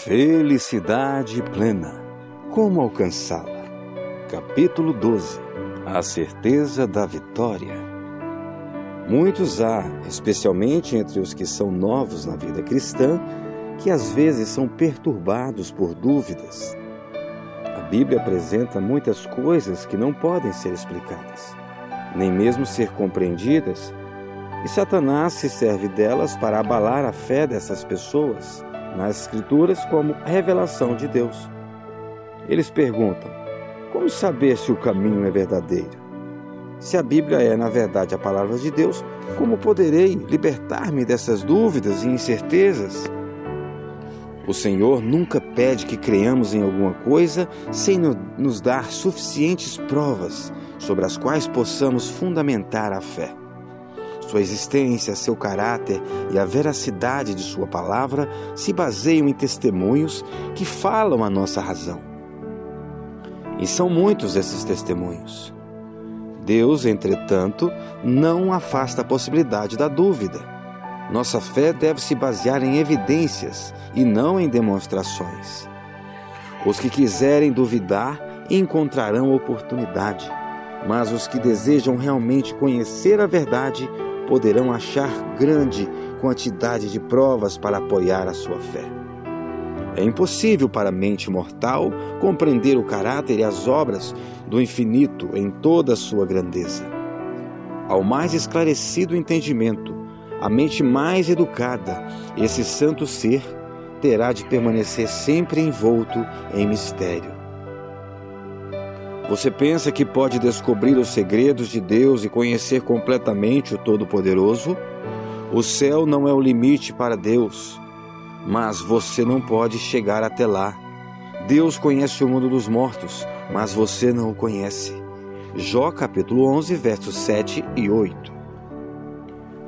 Felicidade plena. Como alcançá-la? Capítulo 12. A certeza da vitória. Muitos há, especialmente entre os que são novos na vida cristã, que às vezes são perturbados por dúvidas. A Bíblia apresenta muitas coisas que não podem ser explicadas, nem mesmo ser compreendidas, e Satanás se serve delas para abalar a fé dessas pessoas nas Escrituras como revelação de Deus. Eles perguntam: como saber se o caminho é verdadeiro? Se a Bíblia é, na verdade, a palavra de Deus, como poderei libertar-me dessas dúvidas e incertezas? O Senhor nunca pede que creiamos em alguma coisa sem nos dar suficientes provas sobre as quais possamos fundamentar a fé. Sua existência, seu caráter e a veracidade de sua palavra se baseiam em testemunhos que falam a nossa razão. E são muitos esses testemunhos. Deus, entretanto, não afasta a possibilidade da dúvida. Nossa fé deve se basear em evidências e não em demonstrações. Os que quiserem duvidar encontrarão oportunidade, mas os que desejam realmente conhecer a verdade poderão achar grande quantidade de provas para apoiar a sua fé. É impossível para a mente mortal compreender o caráter e as obras do infinito em toda a sua grandeza. Ao mais esclarecido entendimento, a mente mais educada, esse santo ser terá de permanecer sempre envolto em mistério. Você pensa que pode descobrir os segredos de Deus e conhecer completamente o Todo-Poderoso? O céu não é o limite para Deus, mas você não pode chegar até lá. Deus conhece o mundo dos mortos, mas você não o conhece. Jó capítulo 11, versos 7 e 8.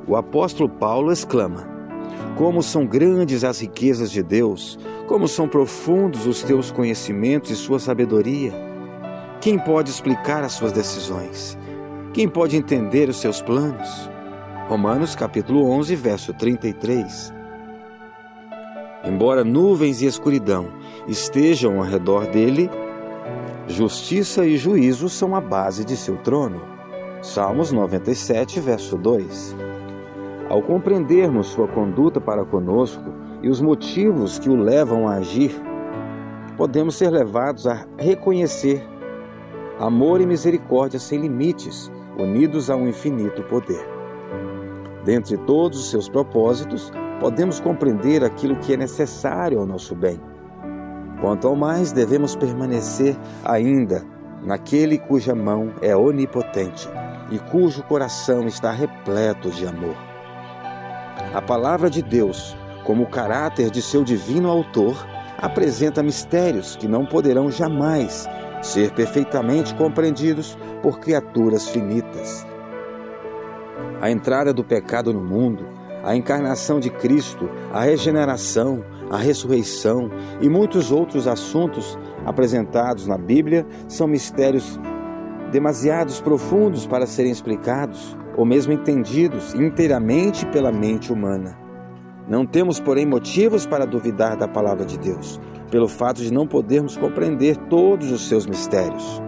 O apóstolo Paulo exclama: como são grandes as riquezas de Deus, como são profundos os teus conhecimentos e sua sabedoria. Quem pode explicar as suas decisões? Quem pode entender os seus planos? Romanos capítulo 11, verso 33. Embora nuvens e escuridão estejam ao redor dele, justiça e juízo são a base de seu trono. Salmos 97, verso 2. Ao compreendermos sua conduta para conosco e os motivos que o levam a agir, podemos ser levados a reconhecer amor e misericórdia sem limites, unidos a um infinito poder. Dentre todos os seus propósitos, podemos compreender aquilo que é necessário ao nosso bem. Quanto ao mais, devemos permanecer ainda naquele cuja mão é onipotente e cujo coração está repleto de amor. A palavra de Deus, como o caráter de seu divino autor, apresenta mistérios que não poderão jamais ser perfeitamente compreendidos por criaturas finitas. A entrada do pecado no mundo, a encarnação de Cristo, a regeneração, a ressurreição e muitos outros assuntos apresentados na Bíblia são mistérios demasiados profundos para serem explicados ou mesmo entendidos inteiramente pela mente humana. Não temos, porém, motivos para duvidar da palavra de Deus, pelo fato de não podermos compreender todos os seus mistérios.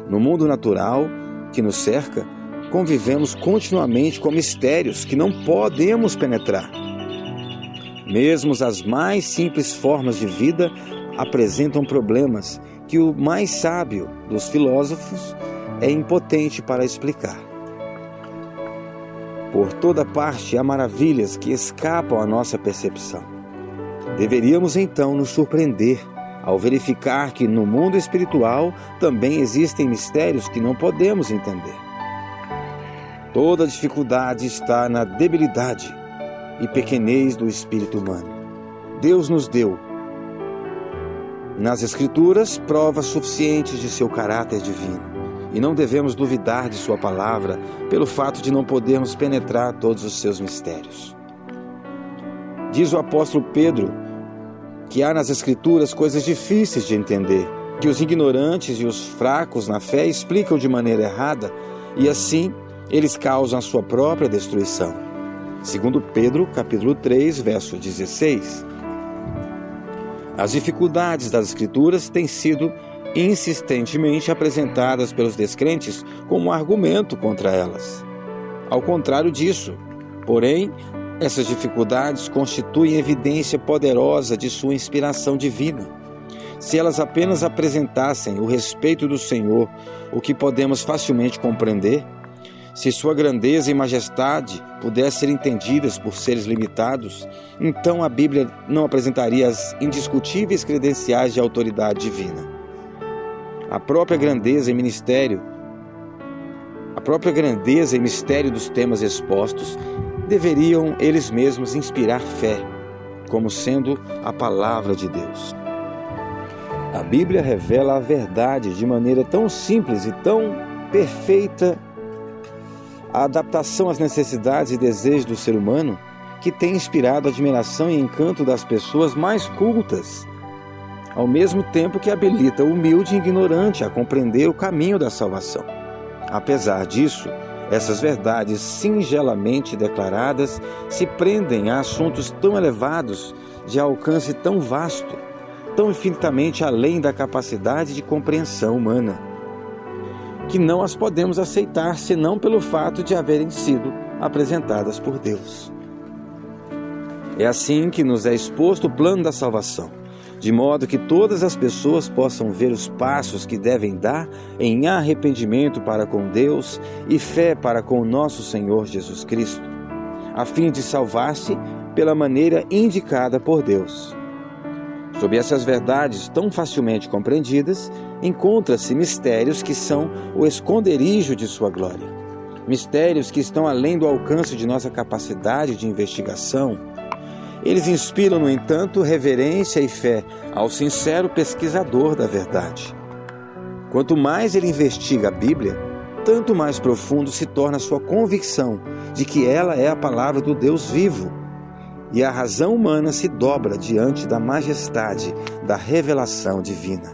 No mundo natural que nos cerca, convivemos continuamente com mistérios que não podemos penetrar. Mesmo as mais simples formas de vida apresentam problemas que o mais sábio dos filósofos é impotente para explicar. Por toda parte há maravilhas que escapam à nossa percepção. Deveríamos então nos surpreender ao verificar que no mundo espiritual também existem mistérios que não podemos entender. Toda dificuldade está na debilidade e pequenez do espírito humano. Deus nos deu, nas Escrituras, provas suficientes de seu caráter divino. E não devemos duvidar de sua palavra pelo fato de não podermos penetrar todos os seus mistérios. Diz o apóstolo Pedro que há nas Escrituras coisas difíceis de entender, que os ignorantes e os fracos na fé explicam de maneira errada e assim eles causam a sua própria destruição. Segundo Pedro, capítulo 3, verso 16. As dificuldades das Escrituras têm sido insistentemente apresentadas pelos descrentes como argumento contra elas. Ao contrário disso, porém, essas dificuldades constituem evidência poderosa de sua inspiração divina. Se elas apenas apresentassem o respeito do Senhor, o que podemos facilmente compreender, se sua grandeza e majestade pudessem ser entendidas por seres limitados, então a Bíblia não apresentaria as indiscutíveis credenciais de autoridade divina. A própria grandeza e mistério dos temas expostos deveriam eles mesmos inspirar fé, como sendo a palavra de Deus. A Bíblia revela a verdade de maneira tão simples e tão perfeita, a adaptação às necessidades e desejos do ser humano, que tem inspirado admiração e encanto das pessoas mais cultas, ao mesmo tempo que habilita o humilde e ignorante a compreender o caminho da salvação. Apesar disso, essas verdades singelamente declaradas se prendem a assuntos tão elevados, de alcance tão vasto, tão infinitamente além da capacidade de compreensão humana, que não as podemos aceitar senão pelo fato de haverem sido apresentadas por Deus. É assim que nos é exposto o plano da salvação, de modo que todas as pessoas possam ver os passos que devem dar em arrependimento para com Deus e fé para com o nosso Senhor Jesus Cristo, a fim de salvar-se pela maneira indicada por Deus. Sob essas verdades tão facilmente compreendidas, encontram-se mistérios que são o esconderijo de sua glória. Mistérios que estão além do alcance de nossa capacidade de investigação. Eles inspiram, no entanto, reverência e fé ao sincero pesquisador da verdade. Quanto mais ele investiga a Bíblia, tanto mais profundo se torna a sua convicção de que ela é a palavra do Deus vivo, e a razão humana se dobra diante da majestade da revelação divina.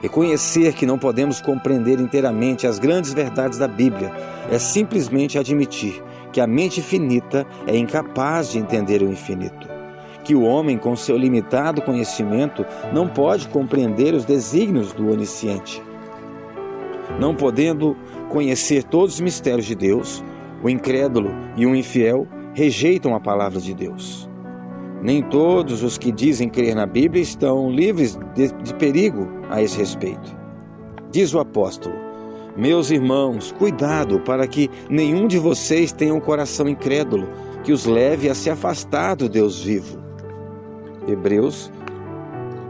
Reconhecer que não podemos compreender inteiramente as grandes verdades da Bíblia é simplesmente admitir que a mente finita é incapaz de entender o infinito, que o homem, com seu limitado conhecimento, não pode compreender os desígnios do onisciente. Não podendo conhecer todos os mistérios de Deus, o incrédulo e o infiel rejeitam a palavra de Deus. Nem todos os que dizem crer na Bíblia estão livres de perigo a esse respeito. Diz o apóstolo: meus irmãos, cuidado para que nenhum de vocês tenha um coração incrédulo, que os leve a se afastar do Deus vivo. Hebreus,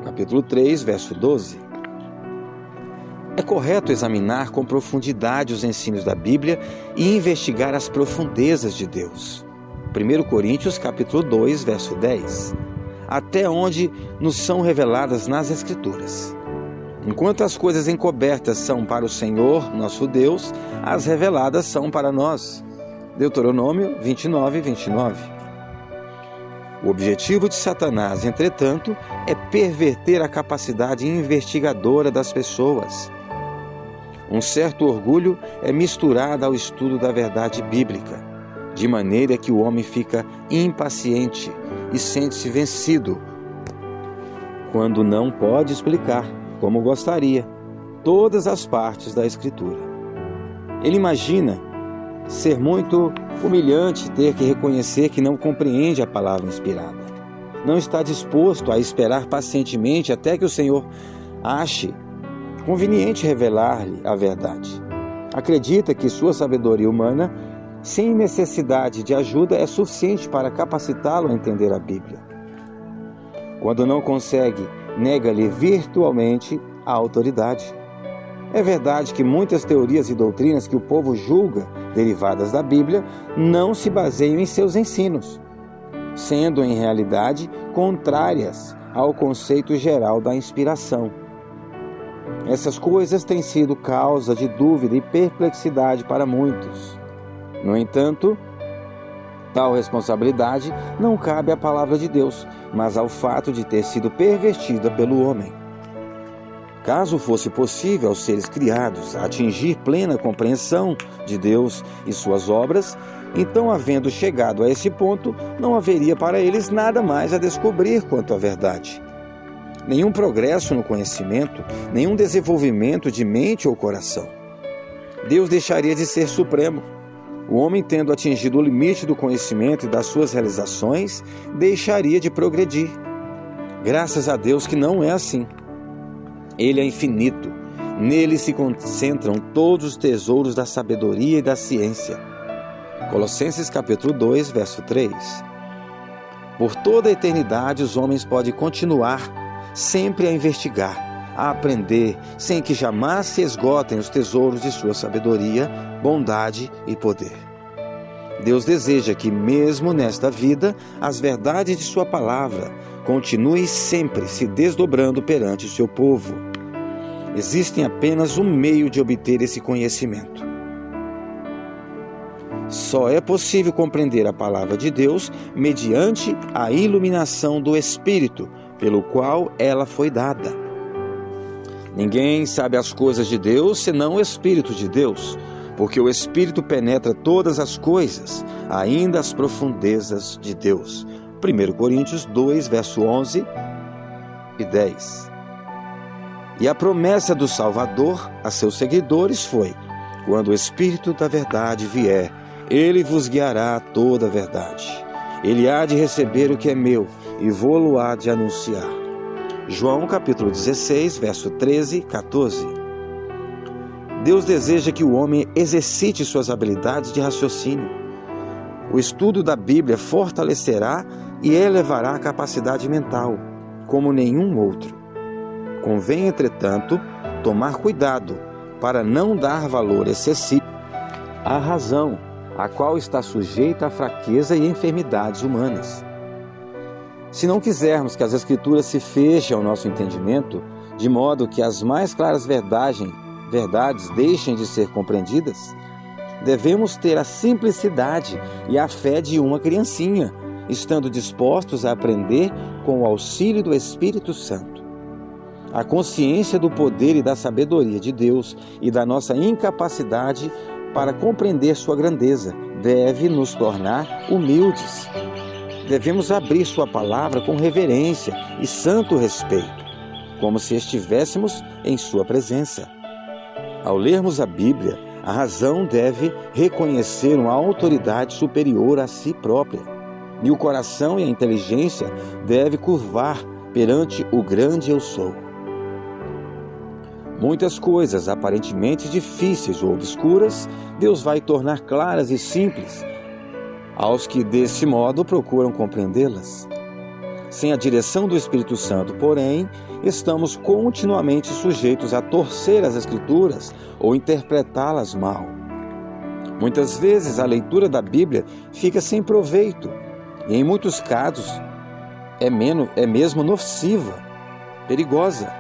capítulo 3, verso 12. É correto examinar com profundidade os ensinos da Bíblia e investigar as profundezas de Deus. 1 Coríntios, capítulo 2, verso 10, até onde nos são reveladas nas Escrituras. Enquanto as coisas encobertas são para o Senhor, nosso Deus, as reveladas são para nós. Deuteronômio 29, 29. O objetivo de Satanás, entretanto, é perverter a capacidade investigadora das pessoas. Um certo orgulho é misturado ao estudo da verdade bíblica, de maneira que o homem fica impaciente e sente-se vencido quando não pode explicar, como gostaria, todas as partes da Escritura. Ele imagina ser muito humilhante ter que reconhecer que não compreende a palavra inspirada. Não está disposto a esperar pacientemente até que o Senhor ache conveniente revelar-lhe a verdade. Acredita que sua sabedoria humana, sem necessidade de ajuda, é suficiente para capacitá-lo a entender a Bíblia. Quando não consegue, nega-lhe virtualmente a autoridade. É verdade que muitas teorias e doutrinas que o povo julga derivadas da Bíblia não se baseiam em seus ensinos, sendo em realidade contrárias ao conceito geral da inspiração. Essas coisas têm sido causa de dúvida e perplexidade para muitos. No entanto, tal responsabilidade não cabe à palavra de Deus, mas ao fato de ter sido pervertida pelo homem. Caso fosse possível aos seres criados atingir plena compreensão de Deus e suas obras, Então, havendo chegado a esse ponto, não haveria para eles nada mais a descobrir quanto à verdade. Nenhum progresso no conhecimento, nenhum desenvolvimento de mente ou coração. Deus deixaria de ser supremo. O homem, tendo atingido o limite do conhecimento e das suas realizações, deixaria de progredir. Graças a Deus que não é assim. Ele é infinito. Nele se concentram todos os tesouros da sabedoria e da ciência. Colossenses capítulo 2, verso 3. Por toda a eternidade os homens podem continuar sempre a investigar, a aprender, sem que jamais se esgotem os tesouros de sua sabedoria, bondade e poder. Deus deseja que, mesmo nesta vida, as verdades de sua palavra continuem sempre se desdobrando perante o seu povo. Existe apenas um meio de obter esse conhecimento. Só é possível compreender a palavra de Deus mediante a iluminação do Espírito, pelo qual ela foi dada. Ninguém sabe as coisas de Deus senão o Espírito de Deus, porque o Espírito penetra todas as coisas, ainda as profundezas de Deus. 1 Coríntios 2, verso 11 e 10. E a promessa do Salvador a seus seguidores foi: quando o Espírito da verdade vier, ele vos guiará a toda a verdade. Ele há de receber o que é meu e vô-lo há de anunciar. João capítulo 16, verso 13 e 14. Deus deseja que o homem exercite suas habilidades de raciocínio. O estudo da Bíblia fortalecerá e elevará a capacidade mental, como nenhum outro. Convém, entretanto, tomar cuidado para não dar valor excessivo à razão, a qual está sujeita à fraqueza e enfermidades humanas. Se não quisermos que as Escrituras se fechem ao nosso entendimento, de modo que as mais claras verdades deixem de ser compreendidas, devemos ter a simplicidade e a fé de uma criancinha, estando dispostos a aprender com o auxílio do Espírito Santo. A consciência do poder e da sabedoria de Deus e da nossa incapacidade para compreender sua grandeza deve nos tornar humildes. Devemos abrir sua palavra com reverência e santo respeito, como se estivéssemos em sua presença. Ao lermos a Bíblia, a razão deve reconhecer uma autoridade superior a si própria, e o coração e a inteligência devem curvar perante o grande Eu Sou. Muitas coisas aparentemente difíceis ou obscuras, Deus vai tornar claras e simples aos que desse modo procuram compreendê-las. Sem a direção do Espírito Santo, porém, estamos continuamente sujeitos a torcer as Escrituras ou interpretá-las mal. Muitas vezes a leitura da Bíblia fica sem proveito e, em muitos casos, é mesmo nociva, perigosa.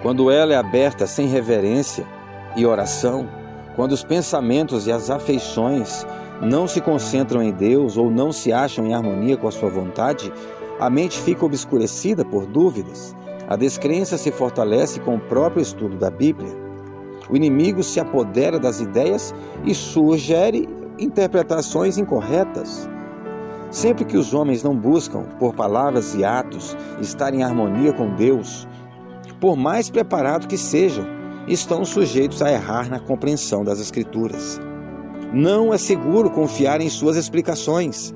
Quando ela é aberta sem reverência e oração, quando os pensamentos e as afeições não se concentram em Deus ou não se acham em harmonia com a sua vontade, a mente fica obscurecida por dúvidas, a descrença se fortalece com o próprio estudo da Bíblia. O inimigo se apodera das ideias e sugere interpretações incorretas. Sempre que os homens não buscam, por palavras e atos, estar em harmonia com Deus, por mais preparados que sejam, estão sujeitos a errar na compreensão das Escrituras. Não é seguro confiar em suas explicações.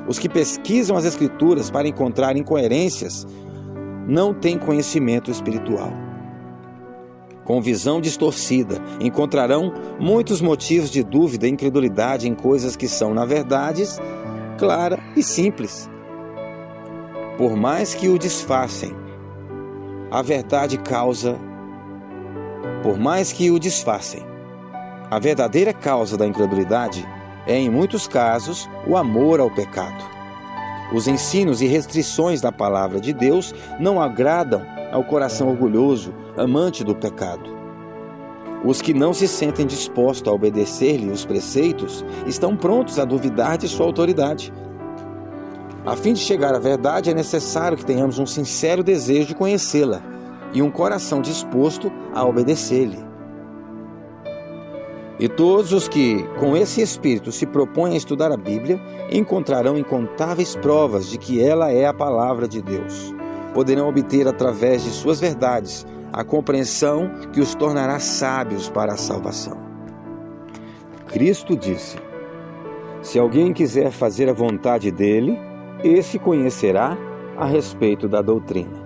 Os que pesquisam as Escrituras para encontrar incoerências não têm conhecimento espiritual. Com visão distorcida, encontrarão muitos motivos de dúvida e incredulidade em coisas que são, na verdade, claras e simples. Por mais que o disfarcem, a verdade causa. Por mais que o disfarcem, a verdadeira causa da incredulidade é, em muitos casos, o amor ao pecado. Os ensinos e restrições da palavra de Deus não agradam ao coração orgulhoso, amante do pecado. Os que não se sentem dispostos a obedecer-lhe os preceitos estão prontos a duvidar de sua autoridade. A fim de chegar à verdade, é necessário que tenhamos um sincero desejo de conhecê-la e um coração disposto a obedecer-lhe. E todos os que, com esse espírito, se propõem a estudar a Bíblia, encontrarão incontáveis provas de que ela é a palavra de Deus. Poderão obter, através de suas verdades, a compreensão que os tornará sábios para a salvação. Cristo disse: se alguém quiser fazer a vontade dele, esse conhecerá a respeito da doutrina.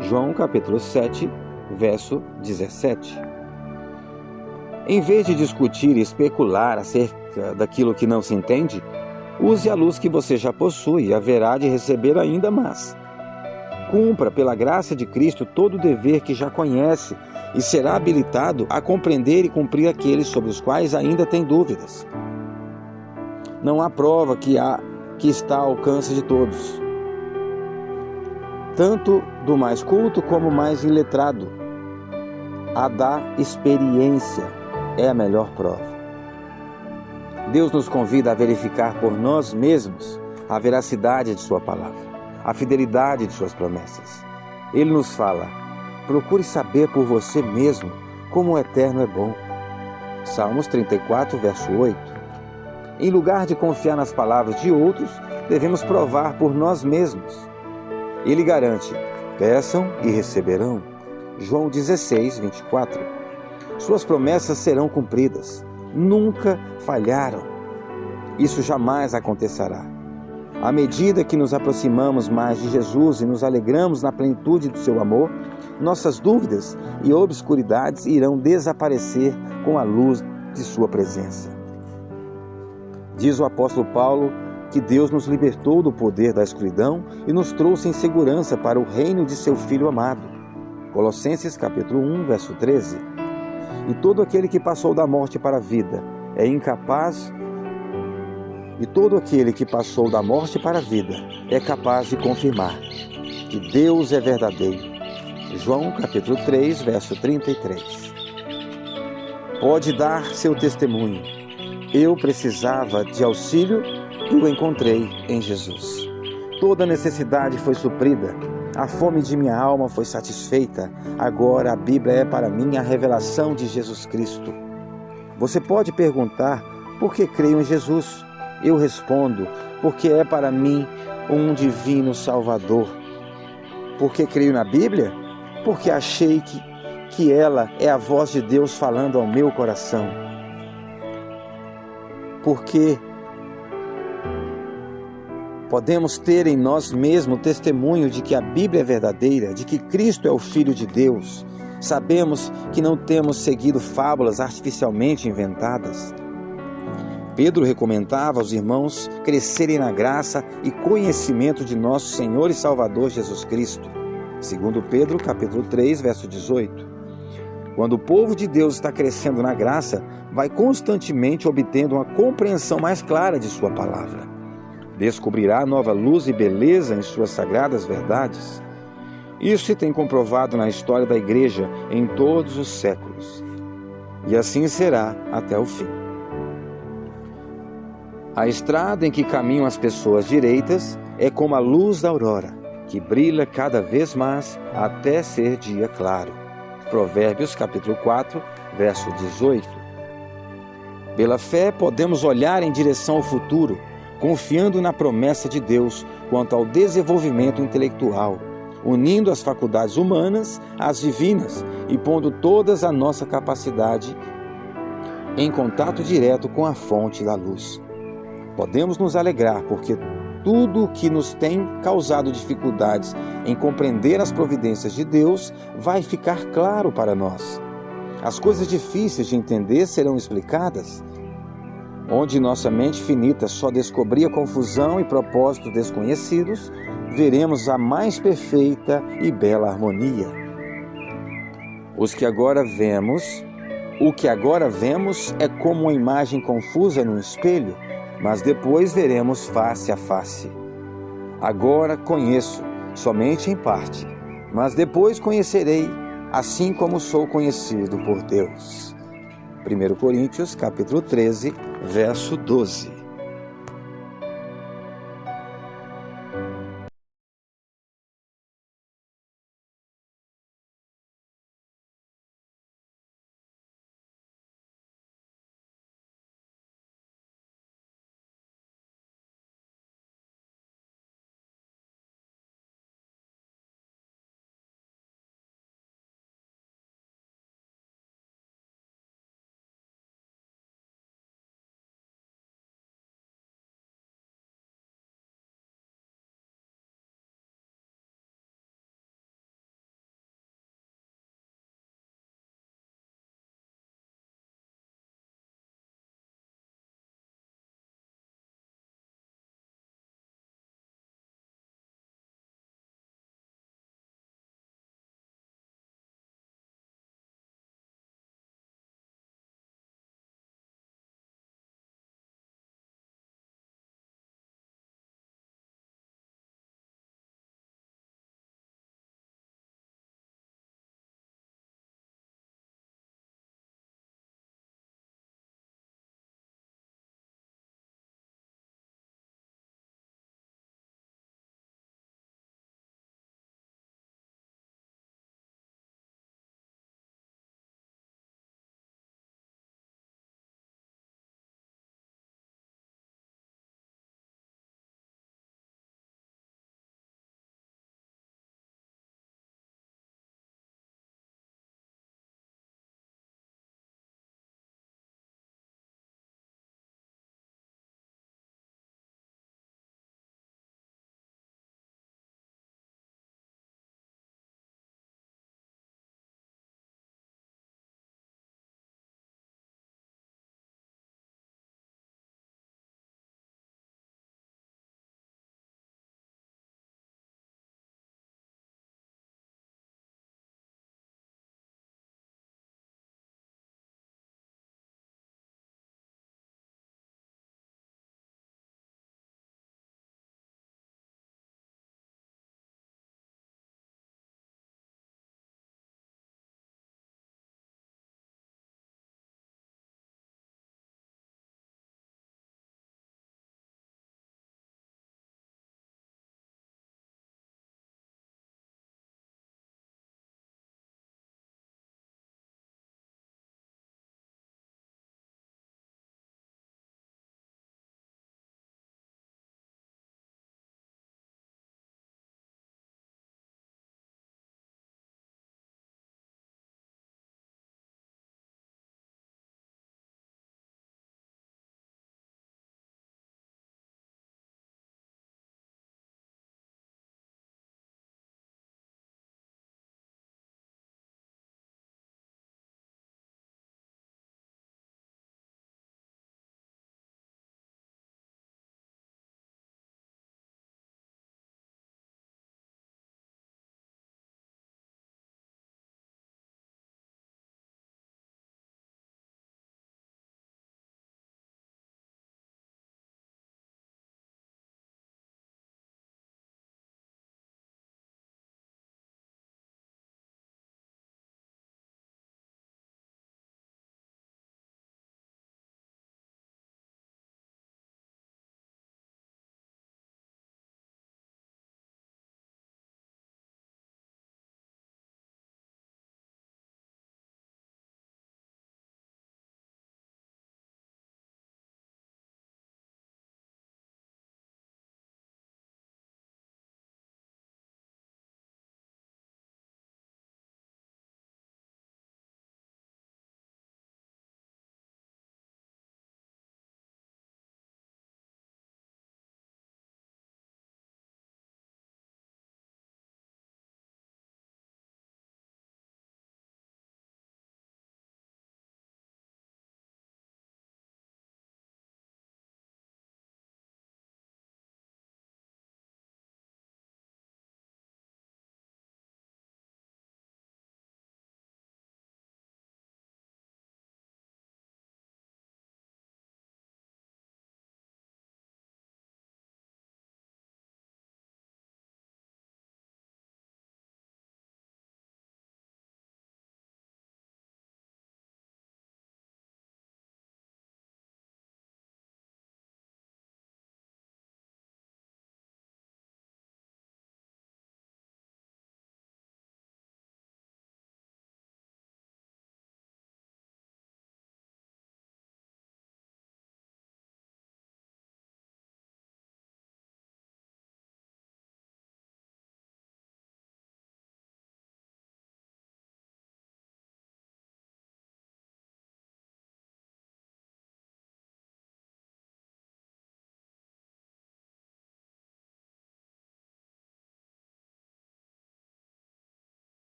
João capítulo 7, verso 17. Em vez de discutir e especular acerca daquilo que não se entende, use a luz que você já possui e haverá de receber ainda mais. Cumpra, pela graça de Cristo, todo o dever que já conhece e será habilitado a compreender e cumprir aqueles sobre os quais ainda tem dúvidas. Não há prova que está ao alcance de todos, tanto do mais culto como o mais iletrado. A da experiência é a melhor prova. Deus nos convida a verificar por nós mesmos a veracidade de sua palavra, a fidelidade de suas promessas. Ele nos fala: procure saber por você mesmo como o eterno é bom. Salmos 34, verso 8. Em lugar de confiar nas palavras de outros, devemos provar por nós mesmos. Ele garante: peçam e receberão. João 16, 24. Suas promessas serão cumpridas. Nunca falharam. Isso jamais acontecerá. À medida que nos aproximamos mais de Jesus e nos alegramos na plenitude do seu amor, nossas dúvidas e obscuridades irão desaparecer com a luz de sua presença. Diz o apóstolo Paulo que Deus nos libertou do poder da escuridão e nos trouxe em segurança para o reino de seu Filho amado. Colossenses capítulo 1, verso 13. E todo aquele que passou da morte para a vida é incapaz, e todo aquele que passou da morte para a vida é capaz de confirmar que Deus é verdadeiro. João capítulo 3, verso 33. Pode dar seu testemunho. Eu precisava de auxílio e o encontrei em Jesus. Toda necessidade foi suprida. A fome de minha alma foi satisfeita. Agora a Bíblia é para mim a revelação de Jesus Cristo. Você pode perguntar: por que creio em Jesus? Eu respondo: porque é para mim um divino Salvador. Por que creio na Bíblia? Porque achei que ela é a voz de Deus falando ao meu coração. Porque podemos ter em nós mesmos o testemunho de que a Bíblia é verdadeira, de que Cristo é o Filho de Deus. Sabemos que não temos seguido fábulas artificialmente inventadas. Pedro recomendava aos irmãos crescerem na graça e conhecimento de nosso Senhor e Salvador Jesus Cristo. Segundo Pedro, capítulo 3, verso 18. Quando o povo de Deus está crescendo na graça, vai constantemente obtendo uma compreensão mais clara de sua palavra. Descobrirá nova luz e beleza em suas sagradas verdades. Isso se tem comprovado na história da igreja em todos os séculos. E assim será até o fim. A estrada em que caminham as pessoas direitas é como a luz da aurora, que brilha cada vez mais até ser dia claro. Provérbios capítulo 4, verso 18. Pela fé podemos olhar em direção ao futuro, confiando na promessa de Deus quanto ao desenvolvimento intelectual, unindo as faculdades humanas às divinas e pondo todas a nossa capacidade em contato direto com a fonte da luz. Podemos nos alegrar porque tudo o que nos tem causado dificuldades em compreender as providências de Deus vai ficar claro para nós. As coisas difíceis de entender serão explicadas. Onde nossa mente finita só descobria confusão e propósitos desconhecidos, veremos a mais perfeita e bela harmonia. O que agora vemos é como uma imagem confusa num espelho, mas depois veremos face a face. Agora conheço, somente em parte, mas depois conhecerei, assim como sou conhecido por Deus. 1 Coríntios, capítulo 13, verso 12.